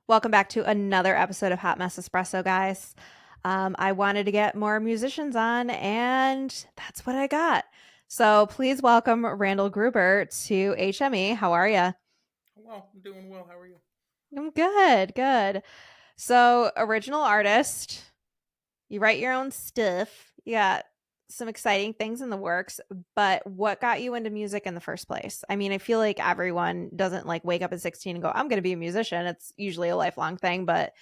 Welcome back to another episode of Hot Mess Espresso, guys. I wanted to get more musicians on, and that's what I got. So please welcome Randall Gruber to HME. How are you? Well, I'm doing well. How are you? I'm good, good. So, original artist, you write your own stuff. You got some exciting things in the works, but what got you into music in the first place? I mean, I feel like everyone doesn't like wake up at 16 and go, I'm going to be a musician. It's usually a lifelong thing, but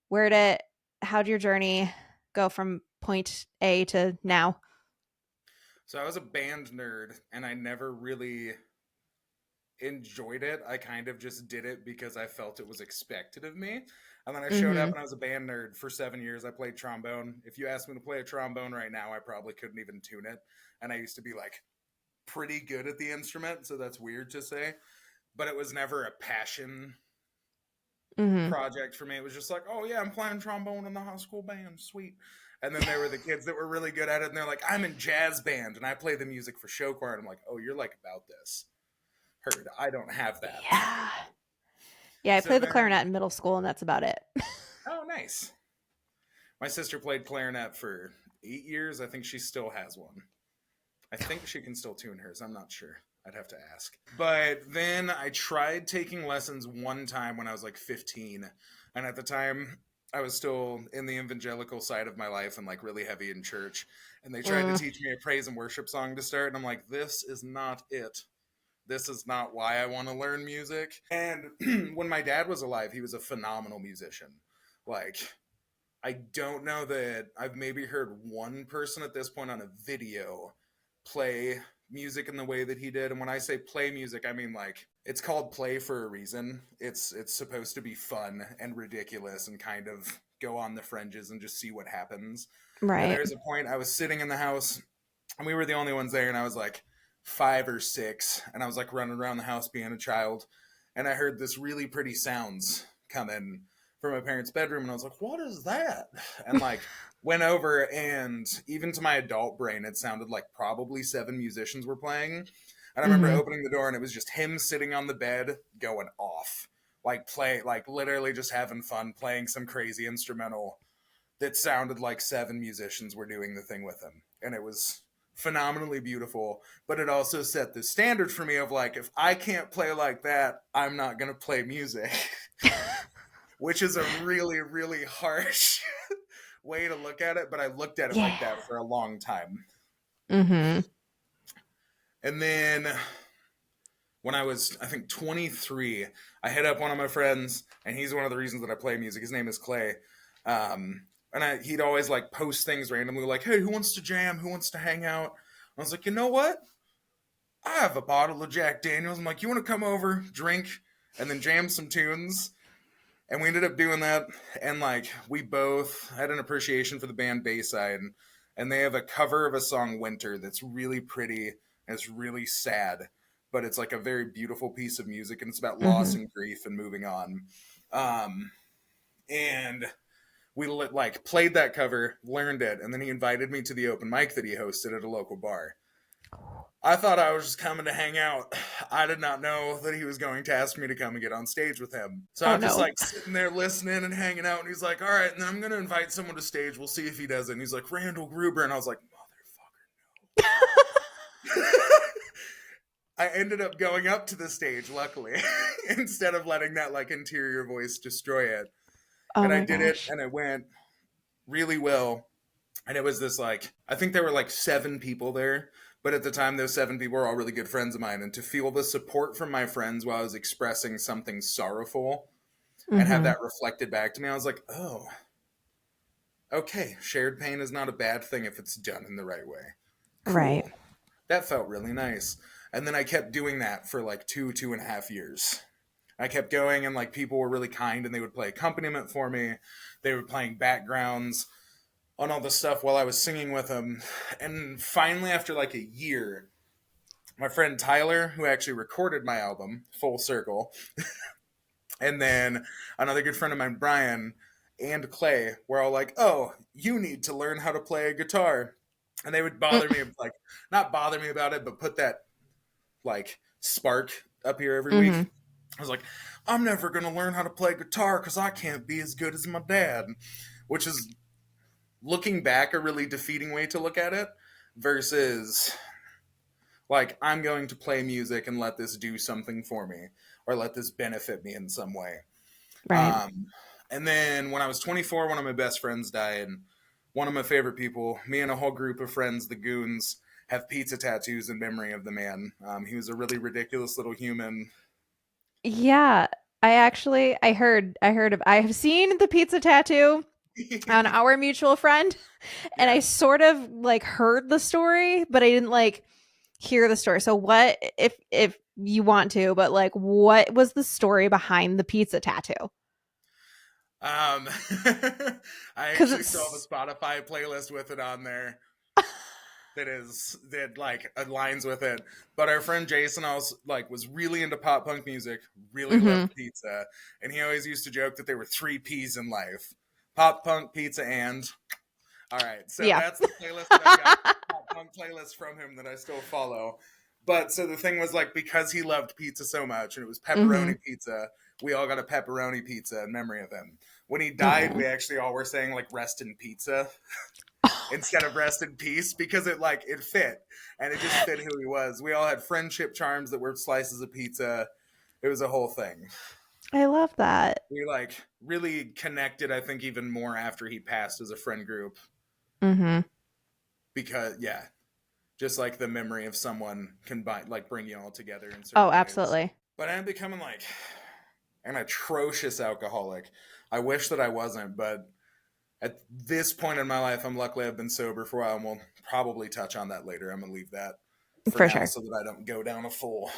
where did how'd your journey go from point A to now? So I was a band nerd and I never really enjoyed it. I kind of just did it because I felt it was expected of me. And then I showed up Mm-hmm. and I was a band nerd for 7 years. I played trombone. If you asked me to play a trombone right now, I probably couldn't even tune it. And I used to be like pretty good at the instrument, so that's weird to say. But it was never a passion Mm-hmm. project for me. It was just like, oh yeah, I'm playing trombone in the high school band, sweet. And then there were the kids that were really good at it, and they're like, I'm in jazz band and I play the music for show choir. And I'm like, oh, you're like about this. Heard, I don't have that. Yeah. Yeah, I So played the then, clarinet in middle school and that's about it. oh, nice. My sister played clarinet for 8 years. I think she still has one. I think she can still tune hers. I'm not sure. I'd have to ask. But then I tried taking lessons one time when I was like 15. And at the time, I was still in the evangelical side of my life and like really heavy in church. And they tried to Mm. teach me a praise and worship song to start. And I'm like, this is not it. This is not why I want to learn music. And when my dad was alive, he was a phenomenal musician. Like, I don't know that I've maybe heard one person at this point on a video play music in the way that he did. And when I say play music, I mean like it's called play for a reason. It's supposed to be fun and ridiculous and kind of go on the fringes and just see what happens. And Right. there's a point I was sitting in the house and we were the only ones there and I was like 5 or 6 and I was like running around the house being a child and I heard this really pretty sounds come in from my parents' bedroom and I was like, what is that? And like went over and even to my adult brain it sounded like probably 7 musicians were playing. And I remember Mm-hmm. opening the door and it was just him sitting on the bed going off. Like literally just having fun playing some crazy instrumental that sounded like 7 musicians were doing the thing with him. And it was phenomenally beautiful, but it also set the standard for me of like, if I can't play like that, I'm not going to play music, which is a really, really harsh way to look at it. But I looked at it like Yeah. that for a long time. Mm-hmm. And then when I was, I think, 23, I hit up one of my friends, and he's one of the reasons that I play music. His name is Clay. He'd always like post things randomly like, hey, who wants to jam? Who wants to hang out? I was like, you know what? I have a bottle of Jack Daniels. I'm like, you want to come over, drink, and then jam some tunes? And we ended up doing that. And like, we both had an appreciation for the band Bayside. And they have a cover of a song, Winter, that's really pretty and it's really sad. But it's like a very beautiful piece of music. And it's about loss Mm-hmm. and grief and moving on. Um, and we like played that cover, learned it, and then he invited me to the open mic that he hosted at a local bar. I thought I was just coming to hang out. I did not know that he was going to ask me to come and get on stage with him. So Oh I'm just no. like sitting there listening and hanging out, and he's like, all right, and then I'm going to invite someone to stage. We'll see if he does it. And he's like, Randall Gruber. And I was like, motherfucker. I ended up going up to the stage, luckily, instead of letting that like interior voice destroy it. Oh And I my did it, gosh. and it went really well. And it was this like, I think there were like 7 people there, but at the time those 7 people were all really good friends of mine. And to feel the support from my friends while I was expressing something sorrowful and have Mm-hmm. that reflected back to me, I was like, oh, okay, shared pain is not a bad thing if it's done in the right way. Right. Cool. That felt really nice. And then I kept doing that for like 2.5 years. I kept going, and like people were really kind, and they would play accompaniment for me. They were playing backgrounds on all the stuff while I was singing with them. And finally, after like a year, my friend Tyler, who actually recorded my album, Full Circle, and then another good friend of mine, Brian, and Clay, were all like, oh, you need to learn how to play a guitar. And they would bother me, like, not bother me about it, but put that like spark up here every Mm-hmm. week. I was like, I'm never going to learn how to play guitar because I can't be as good as my dad, which is, looking back, a really defeating way to look at it versus like, I'm going to play music and let this do something for me or let this benefit me in some way. Right. Um, and then when I was 24, one of my best friends died. One of my favorite people, me and a whole group of friends, the Goons, have pizza tattoos in memory of the man. He was a really ridiculous little human. Yeah. I have seen the pizza tattoo on our mutual friend, and I Yeah. sort of like heard the story, but I didn't like hear the story. So what, if you want to, but like what was the story behind the pizza tattoo? Um, I Cuz actually still have a it's Spotify playlist with it on there that like aligns with it. But our friend Jason also like was really into pop punk music, really mhm. loved pizza, and he always used to joke that there were three P's in life: pop punk, pizza, and. All right, so Yeah. that's the playlist that I've got. Pop punk playlist from him that I still follow. But so the thing was like because he loved pizza so much and it was pepperoni mhm. pizza, we all got a pepperoni pizza in memory of him. When he died, Oh. we actually all were saying like rest in pizza instead of rest in peace because it fit and it just fit who he was. We all had friendship charms that were slices of pizza. It was a whole thing. I love that. We like really connected, I think, even more after he passed as a friend group Mhm. because yeah, just like the memory of someone can like bring you all together in Oh, certain ways. absolutely. But I'm becoming like an atrocious alcoholic. I wish that I wasn't, but at this point in my life, I'm luckily I've been sober for a while, and we'll probably touch on that later. I'm gonna leave that for For now sure. so that I don't go down a full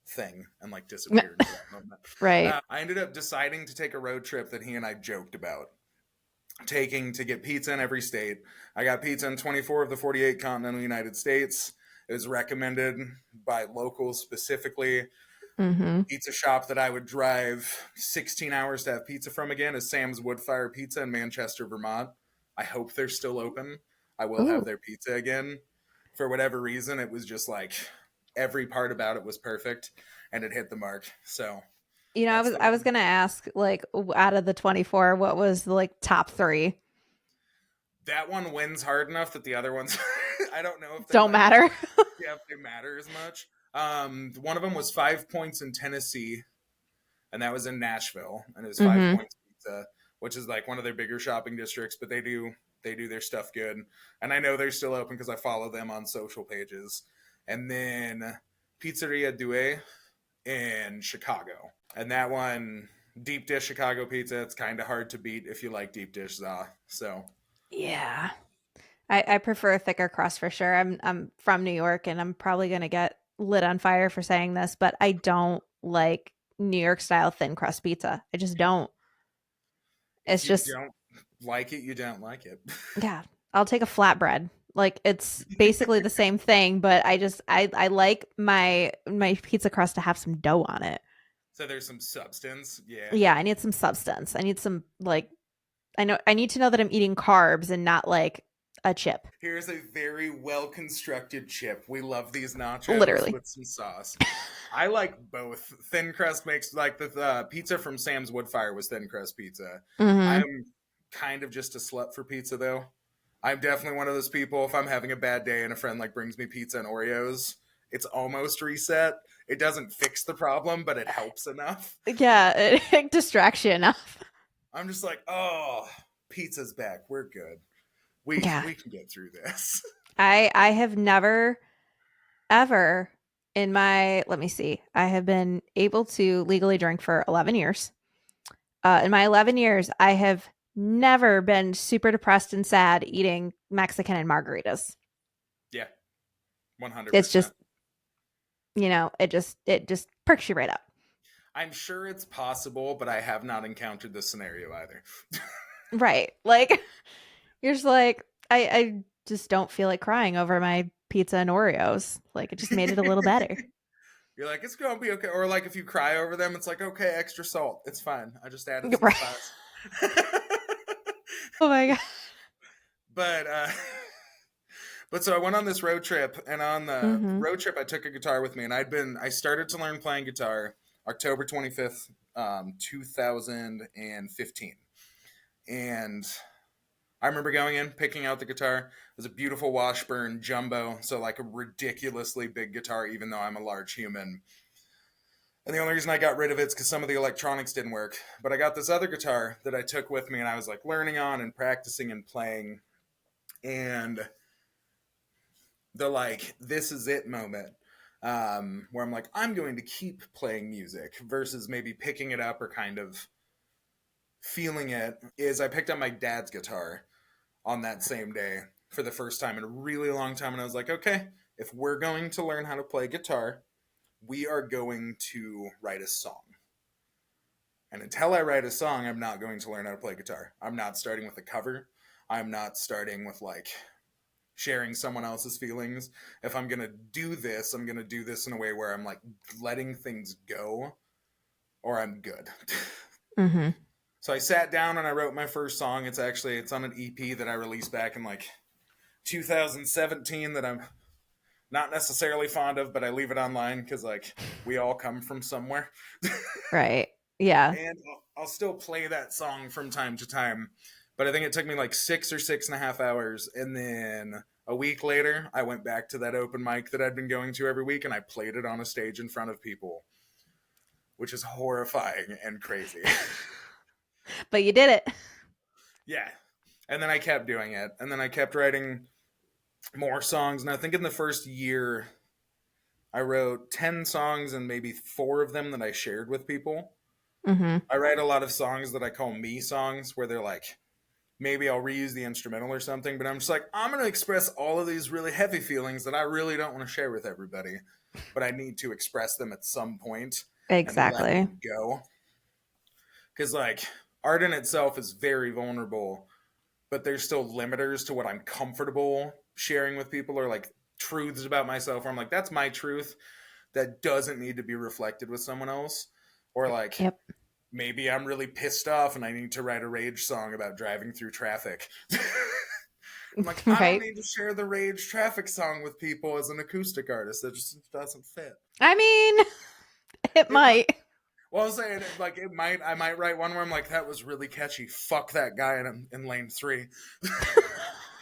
thing and like disappear into that moment. Right. I ended up deciding to take a road trip that he and I joked about taking to get pizza in every state. I got pizza in 24 of the 48 continental United States. It was recommended by locals specifically. Mhm. Pizza shop that I would drive 16 hours to have pizza from again is Sam's Woodfire Pizza in Manchester, Vermont. I hope they're still open. I will have Ooh. their pizza again. For whatever reason, it was just like every part about it was perfect and it hit the mark. So You know, that's the I was one. gonna ask, like, out of the 24, what was the like top three? That one wins hard enough that the other ones, I don't know if they Don't like, matter. yeah, if they matter as much. One of them was 5 points in Tennessee, and that was in Nashville, and it was Five hmm Points Pizza, which is like one of their bigger shopping districts, but they do their stuff good, and I know they're still open because I follow them on social pages. And then Pizzeria Due in Chicago, and that one deep dish Chicago pizza. It's kind of hard to beat if you like deep dish za. So Yeah. I prefer a thicker crust for sure. I'm from New York and I'm probably gonna get lit on fire for saying this, but I don't like New York style thin crust pizza. I just don't. It's if you just don't like it, you don't like it. yeah, I'll take a flatbread. Like it's basically the same thing, but I like my pizza crust to have some dough on it. So there's some substance. Yeah. Yeah, I need some substance. I need some like I need to know that I'm eating carbs and not like a chip. Here's a very well constructed chip. We love these nachos Literally. with some sauce. I like both. Thin crust makes like the pizza from Sam's Woodfire was thin crust pizza. Mhm. I'm kind of just a slut for pizza though. I'm definitely one of those people. If I'm having a bad day and a friend like brings me pizza and Oreos, it's almost reset. It doesn't fix the problem, but it helps enough. Yeah, distraction. I'm just like, oh, pizza's back. We're good. We Yeah. we can get through this. I have never ever in my let me see. I have been able to legally drink for 11 years. In my 11 years, I have never been super depressed and sad eating Mexican and margaritas. Yeah, It's 100%. just, it just perks you right up. I'm sure it's possible, but I have not encountered this scenario either. Right. Like you're just like I just don't feel like crying over my pizza and Oreos. Like it just made it a little better. You're like, it's gonna be okay. Or like if you cry over them, it's like, okay, extra salt. It's fine. I just added some Right. spice. Oh my god. but but so I went on this road trip, and on the Mhm. road trip I took a guitar with me, and I started to learn playing guitar October 25th, 2015. And I remember going in, picking out the guitar. It was a beautiful Washburn jumbo, so like a ridiculously big guitar, even though I'm a large human. And the only reason I got rid of it is because some of the electronics didn't work. But I got this other guitar that I took with me, and I was like learning on and practicing and playing. And the like, this is it moment, where I'm like, I'm going to keep playing music versus maybe picking it up or kind of feeling it, is I picked up my dad's guitar on that same day for the first time in a really long time. And I was like, okay, if we're going to learn how to play guitar, we are going to write a song. And until I write a song, I'm not going to learn how to play guitar. I'm not starting with a cover. I'm not starting with like sharing someone else's feelings. If I'm going to do this, I'm going to do this in a way where I'm like letting things go or I'm good. Mm-hmm. So I sat down and I wrote my first song. It's on an EP that I released back in like 2017 that I'm not necessarily fond of, but I leave it online because like we all come from somewhere. Right. Yeah. And I'll still play that song from time to time. But I think it took me like 6 or 6.5 hours. And then a week later, I went back to that open mic that I'd been going to every week and I played it on a stage in front of people, which is horrifying and crazy. But you did it. Yeah. And then I kept doing it. And then I kept writing more songs. And I think in the first year, I wrote 10 songs and maybe 4 of them that I shared with people. Mm-hmm. I write a lot of songs that I call me songs, where they're like, maybe I'll reuse the instrumental or something, but I'm just like, I'm going to express all of these really heavy feelings that I really don't want to share with everybody, but I need to express them at some point and let Exactly. them go. Because, like, art in itself is very vulnerable, but there's still limiters to what I'm comfortable sharing with people, or like truths about myself where I'm like, that's my truth. That doesn't need to be reflected with someone else. Or like, Yep. maybe I'm really pissed off and I need to write a rage song about driving through traffic. I'm like, I don't Right. need to share the rage traffic song with people as an acoustic artist. That just doesn't fit. I mean, it It might. might. Well, I was saying, like, it might. I might write one where I'm like, that was really catchy. Fuck that guy in lane 3.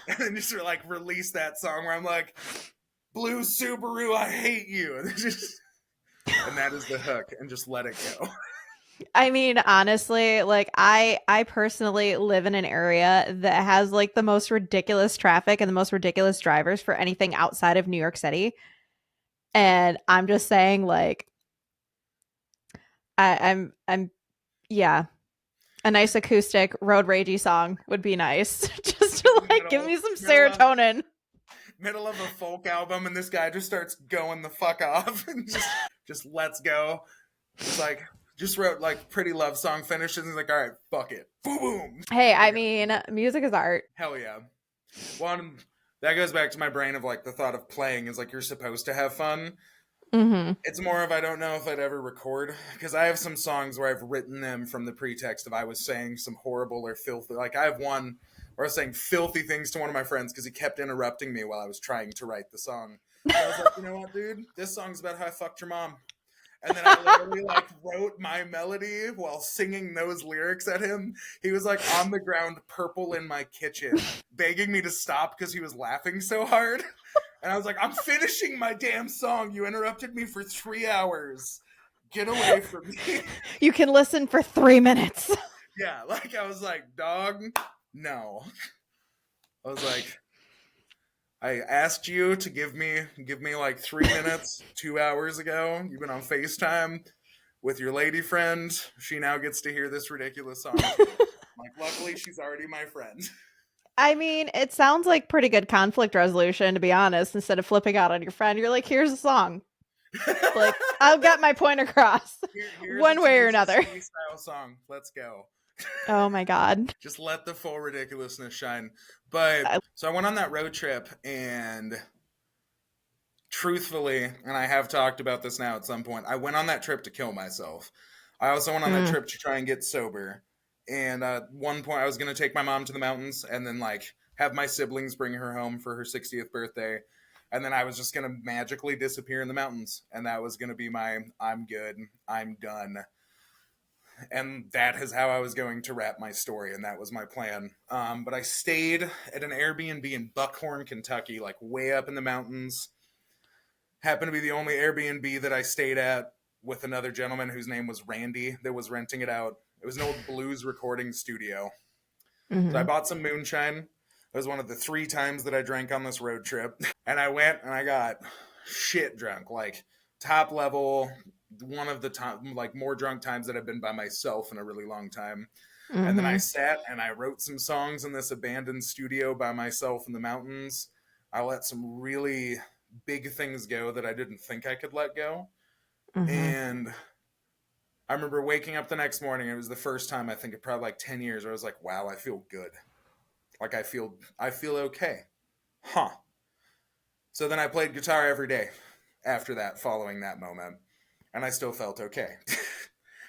And then just like release that song where I'm like, Blue Subaru, I hate you. And that is the hook, and just let it go. I mean, honestly, like I personally live in an area that has like the most ridiculous traffic and the most ridiculous drivers for anything outside of New York City. And I'm just saying, like, I'm yeah, a nice acoustic road ragey song would be nice. Just to like give me some Middle of serotonin. middle of a folk album, and this guy just starts going the fuck off and just lets go. It's like, just wrote like Pretty Love Song, finishes, and he's like, all right, fuck it, boom boom. Hey, I Okay. mean, music is art. Hell yeah. One, that goes back to my brain of like the thought of playing is like, you're supposed to have fun. Mm-hmm. It's more of, I don't know if I'd ever record, because I have some songs where I've written them from the pretext of I was saying some horrible or filthy, like I have one where I was saying filthy things to one of my friends because he kept interrupting me while I was trying to write the song. So I was like, you know what, dude, this song's about how I fucked your mom. And then I literally like wrote my melody while singing those lyrics at him. He was like on the ground, purple in my kitchen, begging me to stop because he was laughing so hard. And I was like, I'm finishing my damn song. You interrupted me for 3 hours. Get away from me. You can listen for 3 minutes. Yeah, like I was like, dog, no. I was like, I asked you to give me like 3 minutes 2 hours ago. You've been on FaceTime with your lady friend. She now gets to hear this ridiculous song. Like, luckily she's already my friend. I mean, it sounds like pretty good conflict resolution, to be honest. Instead of flipping out on your friend, you're like, here's a song. Like, I'll get my point across one way or another. Style song. Let's go. Oh my God. Just let the full ridiculousness shine. But so I went on that road trip, and truthfully, and I have talked about this now at some point, I went on that trip to kill myself. I also went on that trip to try and get sober. And at one point, I was going to take my mom to the mountains and then like have my siblings bring her home for her 60th birthday. and then I was just going to magically disappear in the mountains, and that was going to be my I'm good, I'm done. And that is how I was going to wrap my story, and that was my plan. But I stayed at an Airbnb in Buckhorn, Kentucky, like way up in the mountains. Happened to be the only Airbnb that I stayed at with another gentleman whose name was Randy that was renting it out. It was an old blues recording studio. So I Mhm. bought some moonshine. It was one of the 3 times that I drank on this road trip. And I went and I got shit drunk, like top level, one of the time, like more drunk times that I've been by myself in a really long time. And then I Mhm. sat and I wrote some songs in this abandoned studio by myself in the mountains. I let some really big things go that I didn't think I could let go. Mhm. And I remember waking up the next morning. It was the first time I think in probably like 10 years where I was like, wow, I feel good. Like I feel okay. Huh. So then I played guitar every day after that, following that moment. And I still felt okay.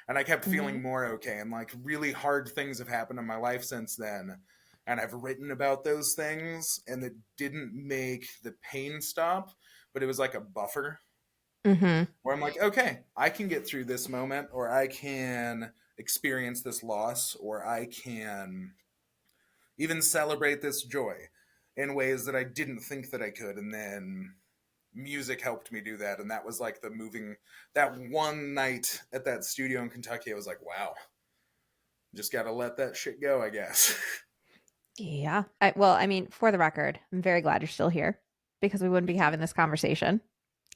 And I kept feeling Mhm. more okay. And like really hard things have happened in my life since then. And I've written about those things, and it didn't make the pain stop, but it was like a buffer Mhm. where I'm like, okay, I can get through this moment, or I can experience this loss, or I can even celebrate this joy in ways that I didn't think that I could. And then music helped me do that. And that was like the moving, that one night at that studio in Kentucky, I was like, wow, just got to let that shit go, I guess. Yeah. Well, I mean, for the record, I'm very glad you're still here because we wouldn't Me be too. having this conversation.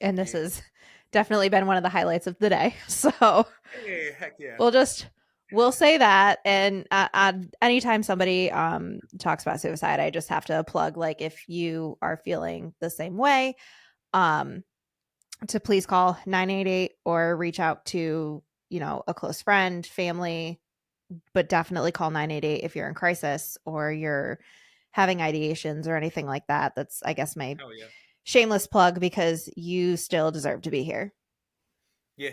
And this Yeah. has definitely been one of the highlights of the day. So Hey, heck yeah. we'll just we'll say that. And anytime somebody talks about suicide, I just have to plug, like, if you are feeling the same way, um to please call 988 or reach out to, a close friend, family, but definitely call 988 if you're in crisis or you're having ideations or anything like that. That's, I guess, my Hell yeah. shameless plug because you still deserve to be here. Yeah.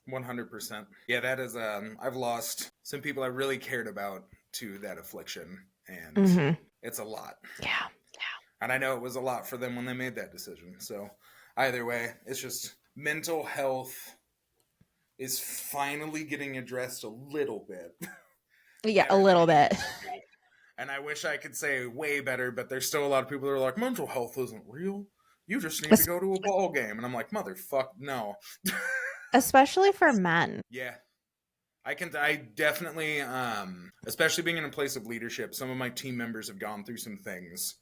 100%. Yeah, that is, I've lost some people I really cared about to that affliction, and Mhm. it's a lot. Yeah. And I know it was a lot for them when they made that decision. So, either way, it's just mental health is finally getting addressed a little bit Yeah, a better than little it bit. used to be. And I wish I could say way better, but there's still a lot of people that are like, mental health isn't real. You just need to Es- go to a ball game. And I'm like, motherfuck, no. Especially for men. Yeah. I definitely, especially being in a place of leadership, some of my team members have gone through some things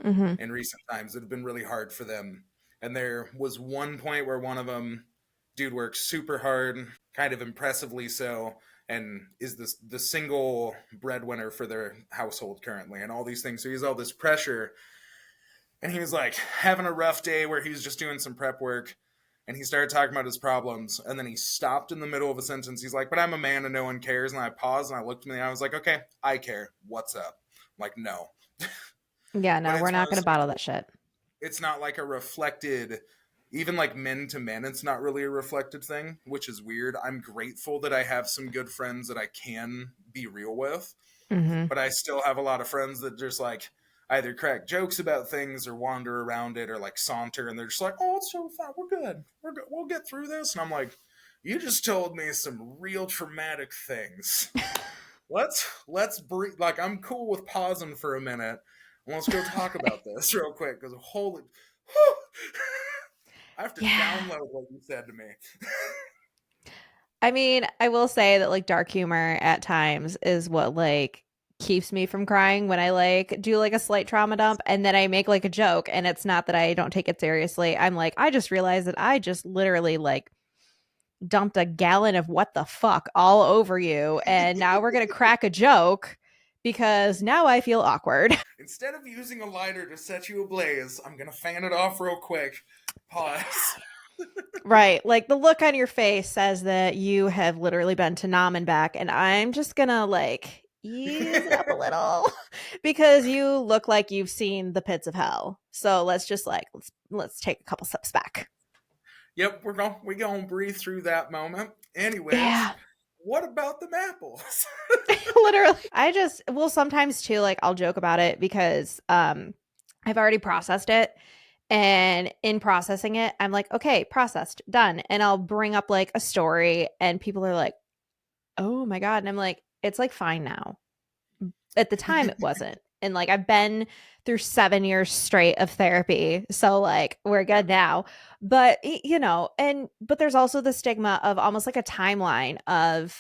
Mhm. in recent times that have been really hard for them. And there was one point where one of them, dude, works super hard, kind of impressively so, and is the single breadwinner for their household currently, and all these things. So he has all this pressure, and he was like having a rough day where he was just doing some prep work. And he started talking about his problems, and then he stopped in the middle of a sentence. He's like, "But I'm a man, and no one cares." And I paused, and I looked at him, and I was like, "Okay, I care. What's up?" I'm like, no, Yeah, but no, we're it's one not of going those to things bottle where that shit. it's not like a reflected, even like men to men, it's not really a reflected thing, which is weird. I'm grateful that I have some good friends that I can be real with, Mhm. but I still have a lot of friends that just like either crack jokes about things or wander around it or like saunter, and they're just like, oh, it's so fine, we're good, we'll get through this. And I'm like, you just told me some real traumatic things. Let's breathe. Like, I'm cool with pausing for a minute. Let's go talk about this real quick, because holy, whew, I have to Yeah. download what you said to me. I mean, I will say that, like, dark humor at times is what, like, keeps me from crying when I, like, do, like, a slight trauma dump and then I make, like, a joke, and it's not that I don't take it seriously. I'm like, I just realized that I just literally, like, dumped a gallon of what the fuck all over you, and now we're gonna crack a joke because now I feel awkward. Instead of using a lighter to set you ablaze, I'm gonna fan it off real quick. Yeah. Pause. Right. Like, the look on your face says that you have literally been to Nam and back, and I'm just gonna, like, ease it up a little because you look like you've seen the pits of hell. So let's just, like, let's take a couple steps back. Yep, we gonna breathe through that moment. Anyways, Yeah. what about the apples? Literally. I just will sometimes too, like, I'll joke about it because I've already processed it. And in processing it, I'm like, okay, processed, done. And I'll bring up like a story, and people are like, oh my God. And I'm like, it's like fine now. At the time, it wasn't. And like, I've been through 7 years straight of therapy. So like, we're Yeah. good now. But, but there's also the stigma of almost like a timeline of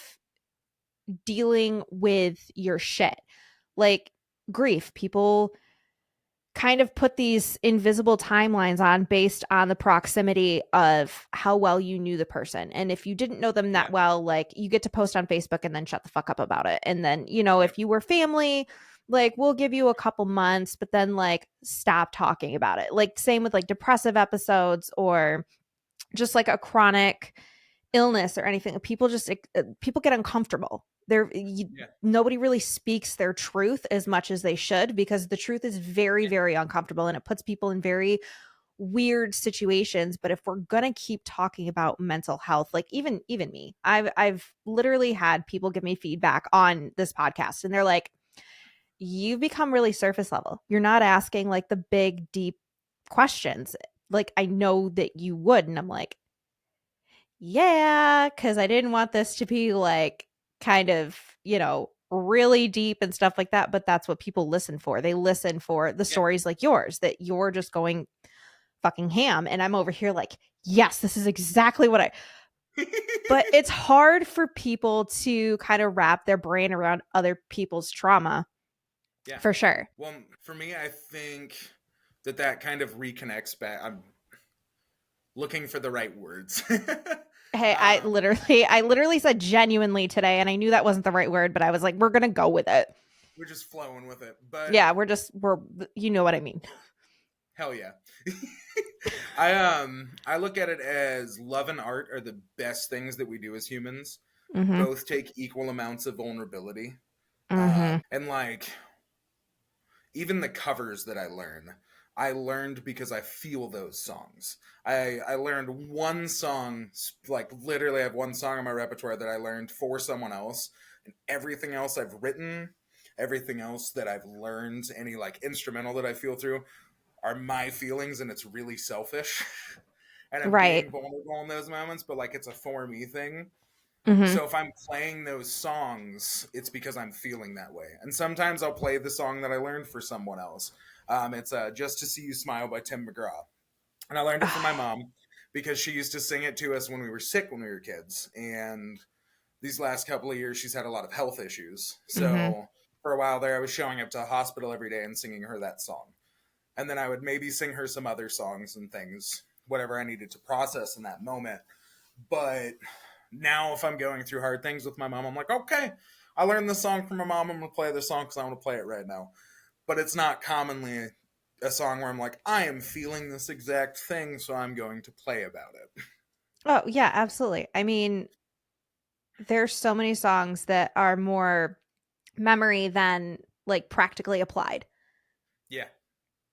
dealing with your shit. Like grief. People kind of put these invisible timelines on based on the proximity of how well you knew the person. And if you didn't know them that Yeah. well, like you get to post on Facebook and then shut the fuck up about it. And then, Yep. if you were family, like we'll give you a couple months, but then like stop talking about it. Like same with like depressive episodes or just like a chronic illness or anything. People get uncomfortable. Yeah. Nobody really speaks their truth as much as they should, because the truth is very, Yeah. very uncomfortable, and it puts people in very weird situations. But if we're gonna keep talking about mental health, like even me, I've literally had people give me feedback on this podcast, and they're like, you've become really surface level. You're not asking like the big deep questions. Like I know that you would. And I'm like, yeah, because I didn't want this to be like kind of, really deep and stuff like that. But that's what people listen for. They listen for the Yeah. stories like yours, that you're just going fucking ham. And I'm over here like, yes, this is exactly what I. But it's hard for people to kind of wrap their brain around other people's trauma, Yeah. for sure. Well, for me, I think that kind of reconnects back. I'm looking for the right words. Hey, um, I literally said genuinely today, and I knew that wasn't the right word, but I was like, we're gonna go with it. we're just flowing with it, but Yeah, we're you know what I mean. hell yeah. I look at it as love and art are the best things that we do as humans. Mm-hmm. Both take equal amounts of vulnerability. Mm-hmm. And like even the covers that I learned because I feel those songs. I learned one song, like literally I have one song on my repertoire that I learned for someone else, and everything else I've written, everything else that I've learned, any like instrumental that I feel through are my feelings, and it's really selfish. And I'm Right. being vulnerable in those moments, but like it's a for me thing. Mm-hmm. So if I'm playing those songs, it's because I'm feeling that way. And sometimes I'll play the song that I learned for someone else. It's Just to See You Smile by Tim McGraw. And I learned it from my mom because she used to sing it to us when we were sick when we were kids. And these last couple of years, she's had a lot of health issues. Mm-hmm. So for a while there, I was showing up to a hospital every day and singing her that song. And then I would maybe sing her some other songs and things, whatever I needed to process in that moment. But now if I'm going through hard things with my mom, I'm like, okay, I learned this song from my mom. I'm going to play this song because I want to play it right now. But it's not commonly a song where I'm like, I am feeling this exact thing, so I'm going to play about it. Oh, yeah, absolutely. I mean, there's so many songs that are more memory than like practically applied. Yeah,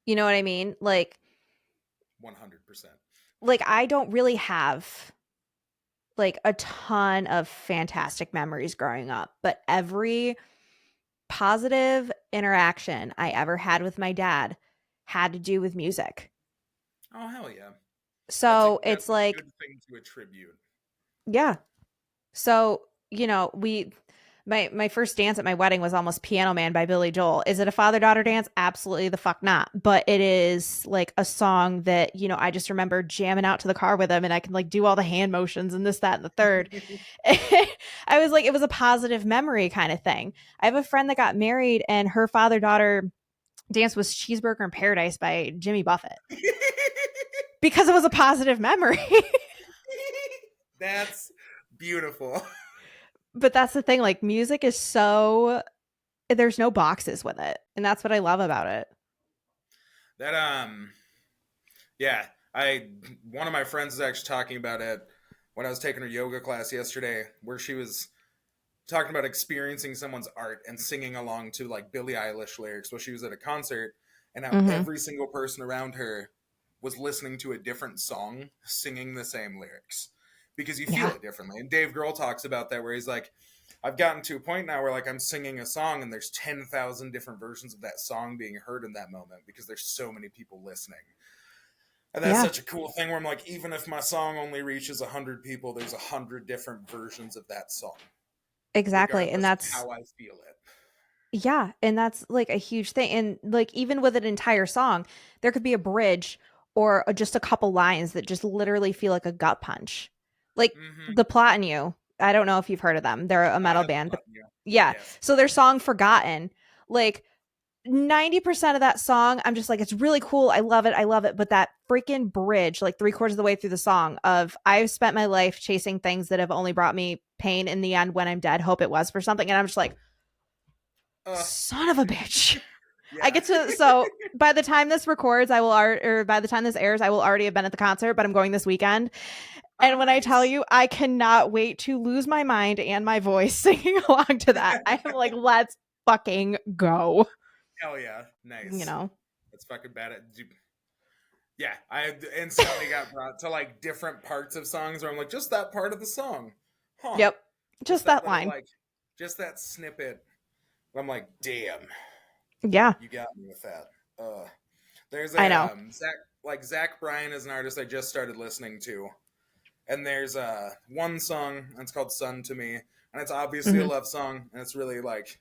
You know what I mean? Like 100%. I don't really have like a ton of fantastic memories growing up, but every positive interaction I ever had with my dad had to do with music. Oh, hell yeah. So That's it's a like, good thing to attribute. yeah. So, we my first dance at my wedding was almost Piano Man by Billy Joel. Is it a father-daughter dance? Absolutely the fuck not. But it is like a song that, I just remember jamming out to the car with him, and I can like do all the hand motions and this, that, and the third. I was like, it was a positive memory kind of thing. I have a friend that got married, and her father-daughter dance was Cheeseburger in Paradise by Jimmy Buffett, because it was a positive memory. That's beautiful. But that's the thing, like music is so, there's no boxes with it, and that's what I love about it. That yeah, I one of my friends is actually talking about it when I was taking her yoga class yesterday, where she was talking about experiencing someone's art and singing along to like Billie Eilish lyrics while she was at a concert, and how Mm-hmm. every single person around her was listening to a different song, singing the same lyrics because you feel Yeah. it differently. And Dave Grohl talks about that, where he's like, I've gotten to a point now where like I'm singing a song and there's 10,000 different versions of that song being heard in that moment because there's so many people listening. And that's Yeah, such a cool thing where I'm like, even if my song only reaches 100 people, there's 100 different versions of that song, exactly. And regardless of that's, how I feel it. yeah, and that's like a huge thing. And like even with an entire song, there could be a bridge or just a couple lines that just literally feel like a gut punch. Like Mm-hmm. the Plot in You. I don't know if you've heard of them. They're a I metal know the band, but plot. Yeah. yeah. Yes. So their song Forgotten, like 90% of that song, I'm just like, it's really cool. I love it. I love it. But that freaking bridge, like three-quarters of the way through the song, of I've spent my life chasing things that have only brought me pain in the end when I'm dead. Hope it was for something. And I'm just like, Uh, son of a bitch. I yeah. get to, so by the time this records, I will or by the time this airs, I will already have been at the concert, but I'm going this weekend. Oh, And when I tell nice. you, I cannot wait to lose my mind and my voice singing along to that. I am like, let's fucking go. Hell yeah. You Nice. know? That's fucking bad. Yeah, I instantly got brought to like different parts of songs where I'm like, just that part of the song, huh? Yep. Just Just that that little line. like, just that snippet. I'm like, damn, Yeah, you got me with that. Uh, there's I a know. Zach Bryan is an artist I just started listening to, and there's one song and it's called "Sun to Me," and it's obviously a Hmm. love song, and it's really like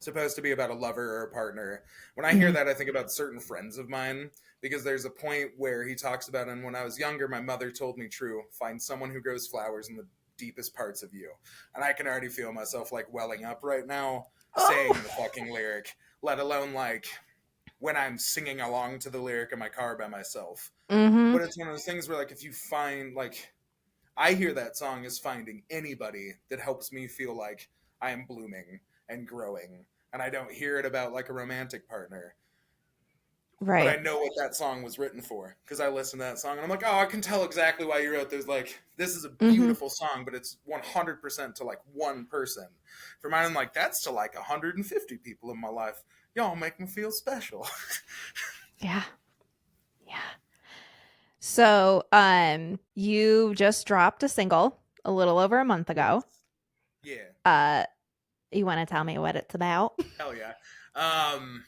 supposed to be about a lover or a partner. When I hear Hmm. that, I think about certain friends of mine because there's a point where he talks about, and when I was younger, my mother told me true, find someone who grows flowers in the deepest parts of you. And I can already feel myself like welling up right now Oh. saying the fucking lyric, let alone like when I'm singing along to the lyric in my car by myself. Hmm. But it's one of those things where like if you find like I hear that song as finding anybody that helps me feel like I am blooming and growing. And I don't hear it about like a romantic partner. But I Right. know what that song was written for because I listened to that song and I'm like, oh, I can tell exactly why you wrote this. Like, this is a Hmm. beautiful song, but it's 100% to like one person. For mine, I'm like, that's to like 150 people in my life. Y'all make me feel special. Yeah. Yeah. So, you just dropped a single a little over a month ago. Yes. Yeah. Uh, you want to tell me what it's about? Hell yeah. Um,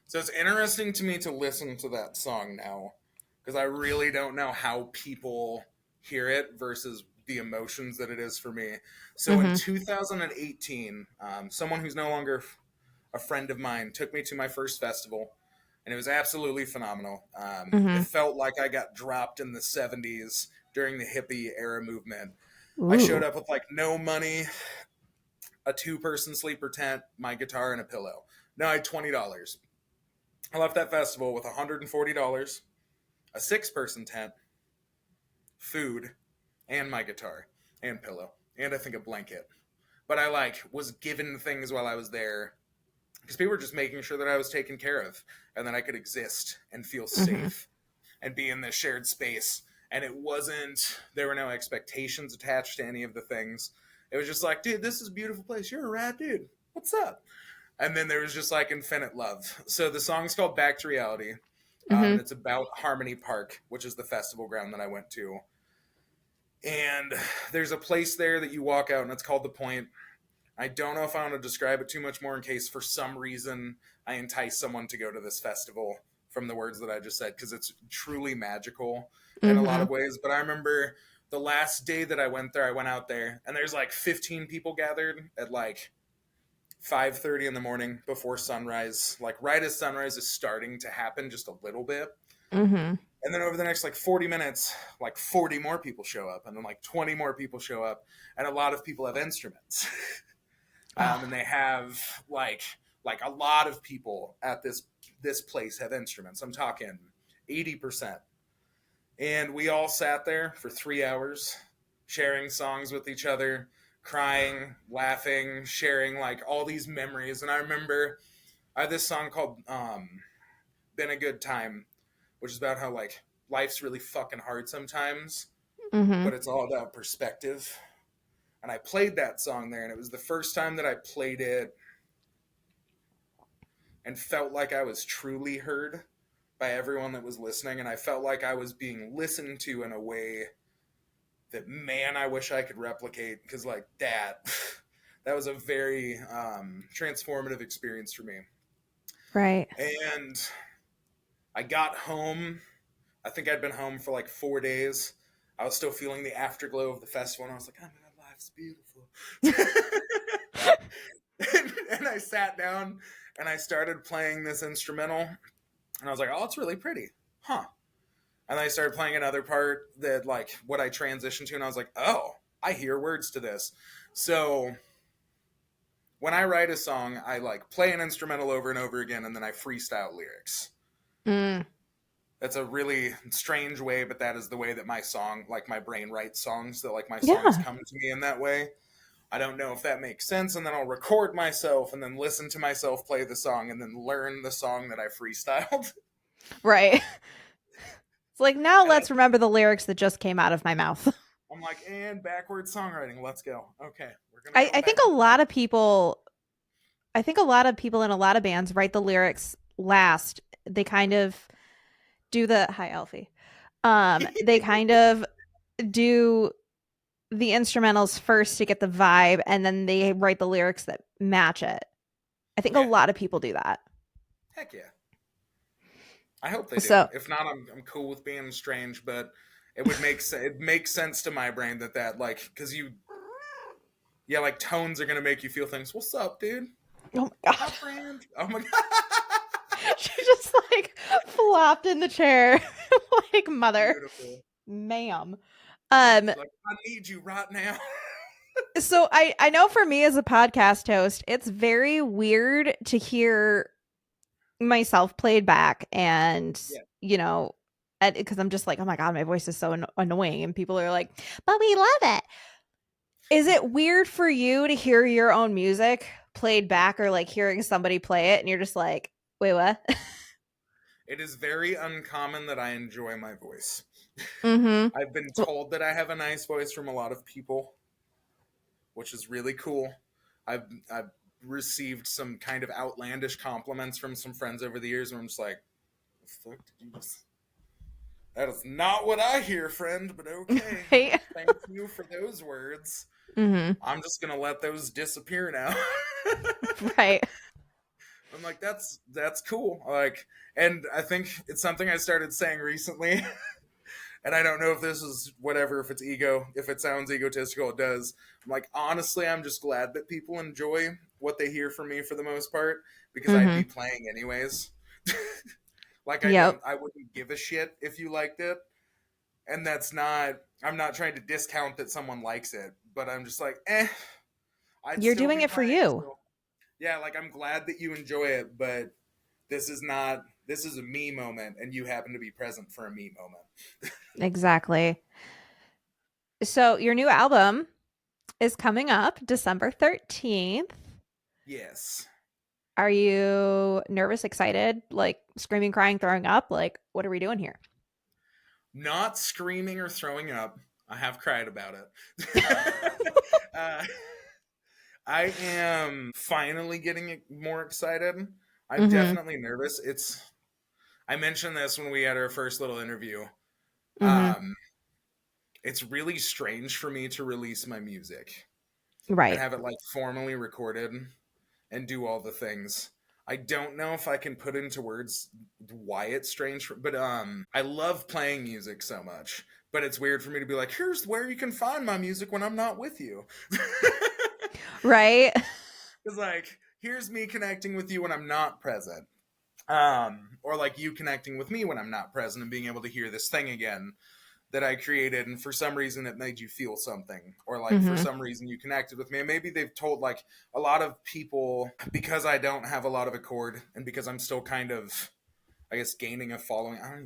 So it's interesting to me to listen to that song now because I really don't know how people hear it versus the emotions that it is for me. So in Hmm. 2018, someone who's no longer a friend of mine took me to my first festival, and it was absolutely phenomenal. It Hmm. felt like I got dropped in the 70s during the hippie era movement. I showed Ooh. up with like no money, a two-person sleeper tent, my guitar, and a pillow. No, I had $20. I left that festival with $140, a six-person tent, food, and my guitar and pillow, and I think a blanket. But I like was given things while I was there because people were just making sure that I was taken care of and that I could exist and feel Hmm. safe and be in this shared space. And it wasn't there were no expectations attached to any of the things. It was just like, dude, this is a beautiful place. You're a rad dude. What's up? And then there was just like infinite love. So the song's called Back to Reality. And Hmm. it's about Harmony Park, which is the festival ground that I went to. And there's a place there that you walk out, and it's called The Point. I don't know if I want to describe it too much more in case for some reason I entice someone to go to this festival from the words that I just said, because it's truly magical in a lot Hmm. of ways. But I remember the last day that I went there, I went out there, and there's like 15 people gathered at like 5:30 in the morning before sunrise, like right as sunrise is starting to happen just a little bit. Hmm. And then over the next like 40 minutes, like 40 more people show up, and then like 20 more people show up, and a lot of people have instruments. Oh. And they have like a lot of people at this place have instruments. I'm talking 80%. And we all sat there for 3 hours sharing songs with each other, crying, laughing, sharing like all these memories. And I remember I had this song called Been a Good Time, which is about how like life's really fucking hard sometimes, Hmm. but it's all about perspective. And I played that song there, and it was the first time that I played it and felt like I was truly heard by everyone that was listening. And I felt like I was being listened to in a way that, man, I wish I could replicate because, like, that was a very transformative experience for me. Right. And I got home I think I'd been home for like 4 days. I was still feeling the afterglow of the festival, and I was like, "Oh my God, life's beautiful." And I sat down and I started playing this instrumental, and I was like, "Oh, it's really pretty, huh?" And I started playing another part that like what I transitioned to, and I was like, "Oh, I hear words to this." So when I write a song, I like play an instrumental over and over again, and then I freestyle lyrics. Mm. That's a really strange way, but that is the way that my song, like my brain writes songs, that like my songs Yeah. come to me in that way. I don't know if that makes sense, and then I'll record myself and then listen to myself play the song and then learn the song that I freestyled. Right. It's like, now And let's remember the lyrics that just came out of my mouth. I'm like, and backward songwriting, let's go. Okay, we're gonna I, go I think back a to lot of people I think a lot of people in a lot of bands write the lyrics last. They kind of do the hi Alfie. They kind of do the instrumentals first to get the vibe, and then they write the lyrics that match it. I think a yeah, lot of people do that. heck yeah. I hope they do. So If not, I'm cool with being strange, but it makes sense to my brain that like because you yeah like tones are gonna make you feel things. What's up, dude? oh my Hi, god. friend. Oh my god. She just like flopped in the chair like mother. Beautiful. Ma'am. She's like, I need you right now. So I know for me as a podcast host, it's very weird to hear myself played back and Yeah. because I'm just like, oh my god, my voice is so annoying, and people are like, but we love it. Is it weird for you to hear your own music played back, or like hearing somebody play it and you're just like, wait, what? It is very uncommon that I enjoy my voice. Mm-hmm. I've been told that I have a nice voice from a lot of people, which is really cool. I've received some kind of outlandish compliments from some friends over the years, and I'm just like, the fuck did you just? That is not what I hear, friend. But okay, Right. thank you for those words. Mm-hmm. I'm just gonna let those disappear now. Right. I'm like, that's cool. Like, and I think it's something I started saying recently. And I don't know if this is whatever, if it's ego, if it sounds egotistical, it does. I'm like, honestly, I'm just glad that people enjoy what they hear from me for the most part, because I'd Mm-hmm. be playing anyways. Like Yep. I wouldn't give a shit if you liked it. And that's not, I'm not trying to discount that someone likes it, but I'm just like, I'd You're still doing be it for playing. you. So yeah, like I'm glad that you enjoy it, but this is a me moment and you happen to be present for a me moment. Exactly. So your new album is coming up December 13th. Yes. Are you nervous, excited, like screaming, crying, throwing up? Like, what are we doing here? Not screaming or throwing up. I have cried about it. uh, I am finally getting more excited. I'm Mm-hmm. definitely nervous. I mentioned this when we had our first little interview. Mm-hmm. Um, it's really strange for me to release my music and Right. have it like formally recorded and do all the things. I don't know if I can put into words why it's strange, but I love playing music so much. But it's weird for me to be like, here's where you can find my music when I'm not with you. Right. It's like, here's me connecting with you when I'm not present. Or like you connecting with me when I'm not present and being able to hear this thing again that I created, and for some reason it made you feel something, or like for Mm-hmm. some reason you connected with me. And maybe they've told like a lot of people, because I don't have a lot of accord, and because I'm still kind of, I guess, gaining a following. I don't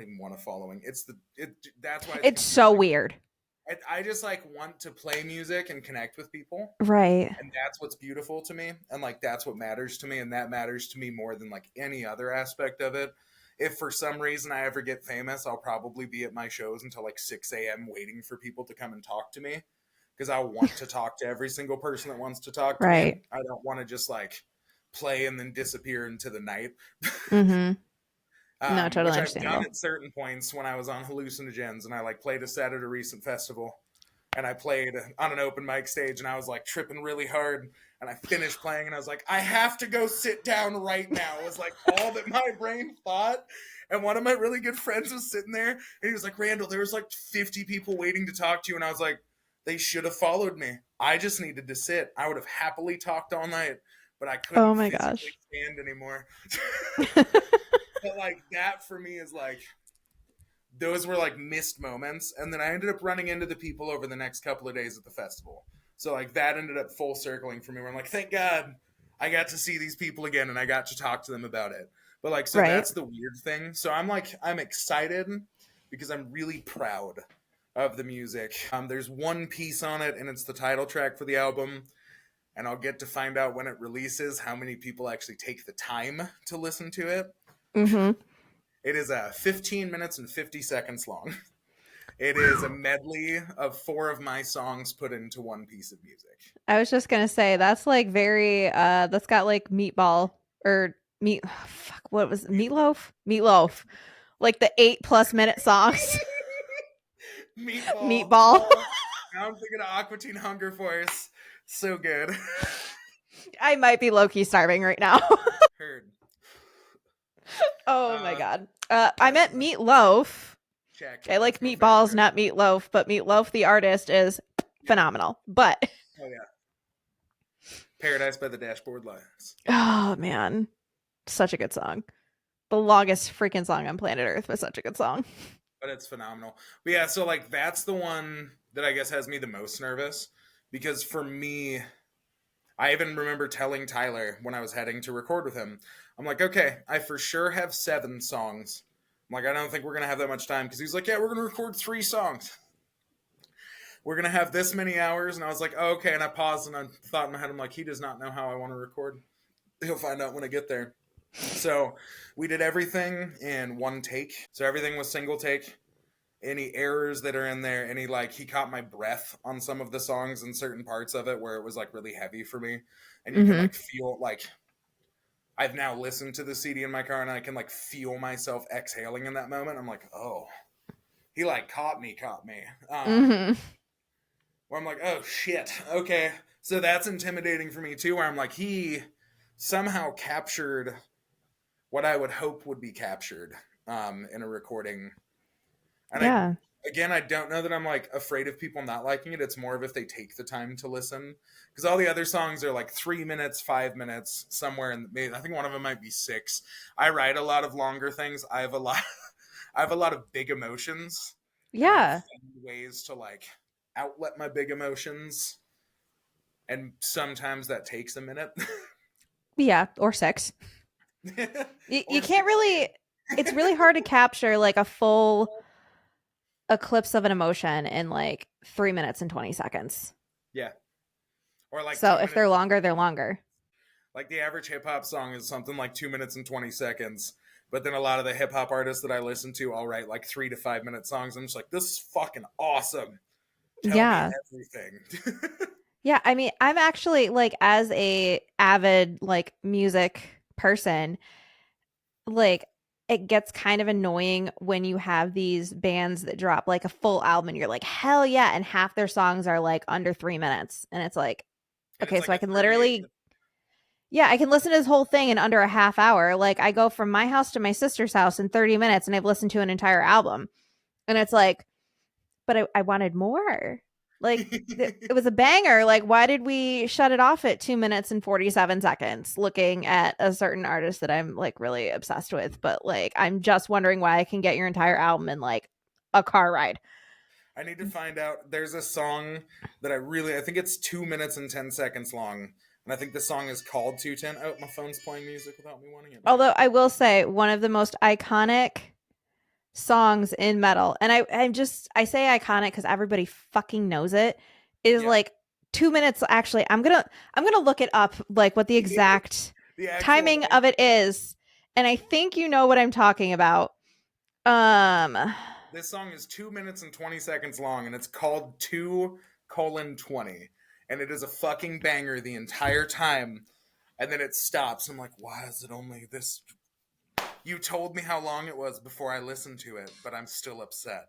even want a following. That's why it's It's so confusing. weird. I just like want to play music and connect with people, Right. and that's what's beautiful to me, and like that's what matters to me, and that matters to me more than like any other aspect of it. If for some reason I ever get famous, I'll probably be at my shows until like 6 a.m. waiting for people to come and talk to me, because I want to talk to every single person that wants to talk to me. Right. I don't want to just like play and then disappear into the night. Mm-hmm. No, totally Which I've done understandable. at certain points when I was on hallucinogens and I like played a set at a recent festival. and I played on an open mic stage, and I was like tripping really hard. And I finished playing, and I was like, I have to go sit down right now. It was like all that my brain thought. And one of my really good friends was sitting there, and he was like, Randall, there was like 50 people waiting to talk to you. And I was like, they should have followed me. I just needed to sit. I would have happily talked all night, but I Oh couldn't my physically gosh. stand anymore. But like that for me is like, those were like missed moments. And then I ended up running into the people over the next couple of days at the festival. So like that ended up full circling for me where I'm like, thank God I got to see these people again and I got to talk to them about it. But like, so Right. that's the weird thing. So I'm like, I'm excited because I'm really proud of the music. There's one piece on it and it's the title track for the album. And I'll get to find out when it releases how many people actually take the time to listen to it. Mm-hmm. It is 15 minutes and 50 seconds long. It is a medley of four of my songs put into one piece of music. I was just gonna say that's like very that's got like meatball or meat fuck, what was it? Meatloaf? Meatloaf. Like the 8+ minute songs. Meatball. Meatball. Oh, now I'm thinking of Aqua Teen Hunger Force. So good. I might be low-key starving right now. Heard. Oh my Uh, god. I yes. meant meatloaf. Check. I Let's like go for it meatballs, too. not meatloaf, but meatloaf, the artist, is Yeah. phenomenal. But Oh yeah. Paradise by the Dashboard Lions. oh man, such a good song. The longest freaking song on planet Earth was such a good song. But it's phenomenal. But yeah, so like that's the one that I guess has me the most nervous because for me, I even remember telling Tyler when I was heading to record with him, I'm like, okay, I for sure have 7 songs. I'm like, I don't think we're gonna have that much time because he's like, yeah, we're gonna record 3 songs. We're gonna have this many hours, and I was like, oh, okay. And I paused and I thought in my head, I'm like, he does not know how I want to record. He'll find out when I get there. So we did everything in one take. So everything was single take. Any errors that are in there, any like he caught my breath on some of the songs and certain parts of it where it was like really heavy for me. And you can Mm-hmm. like feel like I've now listened to the CD in my car and I can like feel myself exhaling in that moment. I'm like, oh, he like caught me. Mm-hmm. Where I'm like, oh shit, okay. So that's intimidating for me too, where I'm like, he somehow captured what I would hope would be captured in a recording. And I Yeah. again I don't know that I'm like afraid of people not liking it. It's more of if they take the time to listen. Because all the other songs are like 3 minutes, 5 minutes, somewhere in I think one of them might be 6. I write a lot of longer things. I have a lot I have a lot of big emotions and I have Yeah. ways to like outlet my big emotions. And sometimes that takes a minute. Yeah. Or sex. You Or can't 6 really, it's really hard to capture like a full eclipse of an emotion in like 3 minutes and 20 seconds. Yeah. Or like So two if they're minutes. longer, they're longer. Like the average hip hop song is something like 2 minutes and 20 seconds. But then a lot of the hip hop artists that I listen to all write like 3 to 5 minute songs. I'm just like, this is fucking awesome. Tell me Yeah. everything. Yeah, I mean, I'm actually like as a avid like music person, like it gets kind of annoying when you have these bands that drop like a full album and you're like, "Hell yeah." And half their songs are like under 3 minutes. And it's like, And it's okay, like so I a can 38. literally yeah, I can listen to this whole thing in under a half hour. Like I go from my house to my sister's house in 30 minutes and I've listened to an entire album. And it's like, but I wanted more. Like it was a banger. Like why did we shut it off at 2 minutes and 47 seconds looking at a certain artist that I'm like really obsessed with? But like I'm just wondering why I can get your entire album in like a car ride. I need to find out. There's a song that I think it's 2 minutes and 10 seconds long. And I think the song is called 210. Oh, my phone's playing music without me wanting it to. Although I will say one of the most iconic songs in metal, and I say iconic because everybody fucking knows it, is Yeah. like 2 minutes. Actually, I'm gonna look it up like what the exact The actual timing length. of it is, and I think you know what I'm talking about. Um, This song is 2 minutes and 20 seconds long, and it's called 2:20. And it is a fucking banger the entire time. And then it stops. I'm like, why is it only this You told me how long it was before I listened to it, but I'm still upset.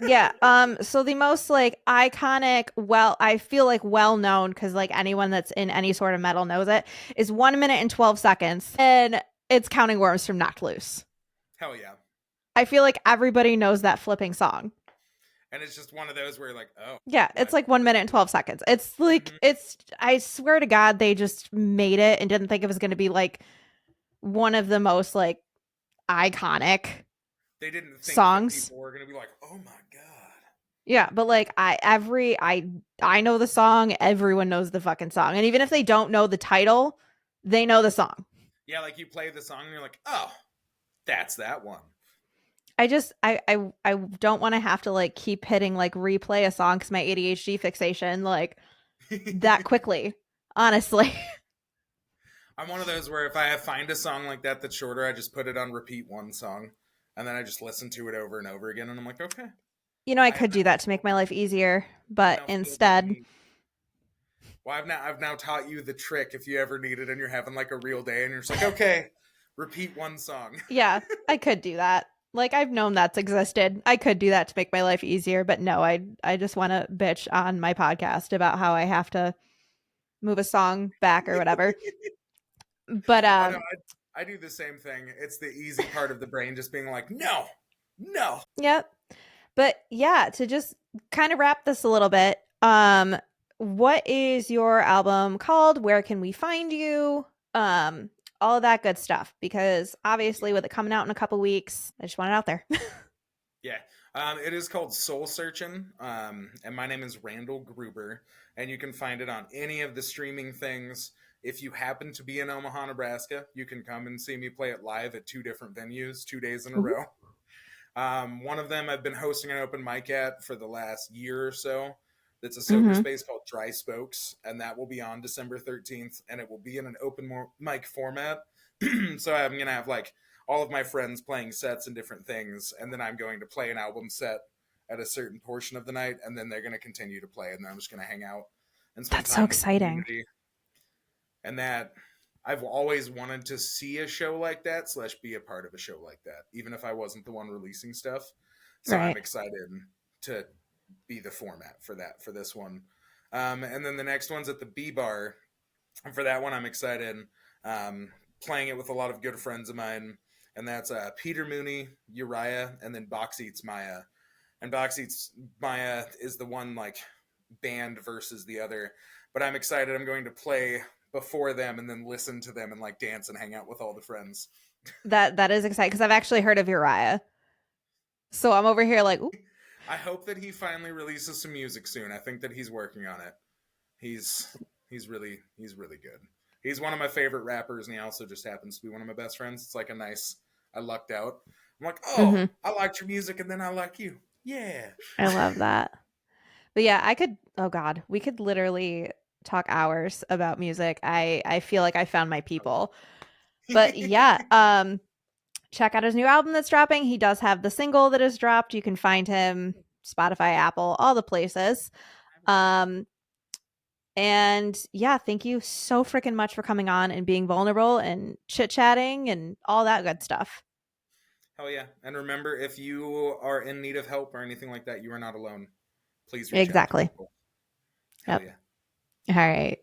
Yeah. So the most like iconic, well, I feel like well known because like anyone that's in any sort of metal knows it, is 1 minute and 12 seconds. And it's Counting Worms from Knocked Loose. Hell yeah. I feel like everybody knows that flipping song. And it's just one of those where you're like, oh, Yeah, it's what? like 1 minute and 12 seconds. It's like, Mm-hmm. it's, I swear to God, they just made it and didn't think it was going to be like one of the most like iconic They didn't think that songs. people were going to be like, oh my God. Yeah, but like I know the song, everyone knows the fucking song. And even if they don't know the title, they know the song. Yeah, like you play the song and you're like, oh, that's that one. I don't want to have to like keep hitting like replay a song cuz my ADHD fixation like that quickly, honestly. I'm one of those where if I find a song like that that's shorter, I just put it on repeat one song and then I just listen to it over and over again. And I'm like, okay, You know I I have could do that to make my life easier, but now filled my instead, need. Well, I've now taught you the trick if you ever need it and you're having like a real day and you're just like, okay, repeat one song. yeah, I could do that. Like I've known that's existed. I could do that to make my life easier, but no, I just want to bitch on my podcast about how I have to move a song back or whatever. But I know I do the same thing. It's the easy part of the brain just being like, no, no. yeah. But yeah, to just kind of wrap this a little bit, what is your album called? Where can we find you? Um, all of that good stuff. Because obviously with it coming out in a couple weeks, I just want it out there. Yeah. It is called Soul Searching. And my name is Randall Gruber. And you can find it on any of the streaming things. If you happen to be in Omaha, Nebraska, you can come and see me play it live at two different venues, 2 days in a Ooh. row. One of them I've been hosting an open mic at for the last year or so. It's a sober Mm-hmm. space called Dry Spokes, and that will be on December 13th, and it will be in an open mic format. So I'm going to have like all of my friends playing sets and different things, and then I'm going to play an album set at a certain portion of the night, and then they're going to continue to play, and then I'm just going to hang out and spend That's so time with the exciting. community. And that I've always wanted to see a show like that slash be a part of a show like that, even if I wasn't the one releasing stuff. So I'm Right. excited to be the format for that for this one. And then the next one's at the B Bar. And for that one, I'm excited. Playing it with a lot of good friends of mine. And that's Peter Mooney, Uriah, and then Box Eats Maya. And Box Eats Maya is the one like band versus the other. But I'm excited. I'm going to play before them and then listen to them and like dance and hang out with all the friends. That is exciting because I've actually heard of Uriah. So I'm over here like, ooh. I hope that he finally releases some music soon. I think that he's working on it. He's he's really good. He's one of my favorite rappers, and he also just happens to be one of my best friends. It's like a nice. I lucked out. I'm like, oh, Mm-hmm. I liked your music, and then I like you. Yeah. I love that. But yeah, I could, oh God, we could literally talk hours about music. I feel like I found my people. But yeah, check out his new album that's dropping. He does have the single that is dropped. You can find him Spotify, Apple, all the places. Um and yeah, thank you so freaking much for coming on and being vulnerable and chit-chatting and all that good stuff. Hell yeah! And remember, if you are in need of help or anything like that, you are not alone. Please reach out to Exactly. people. Hell Yep. yeah! All right.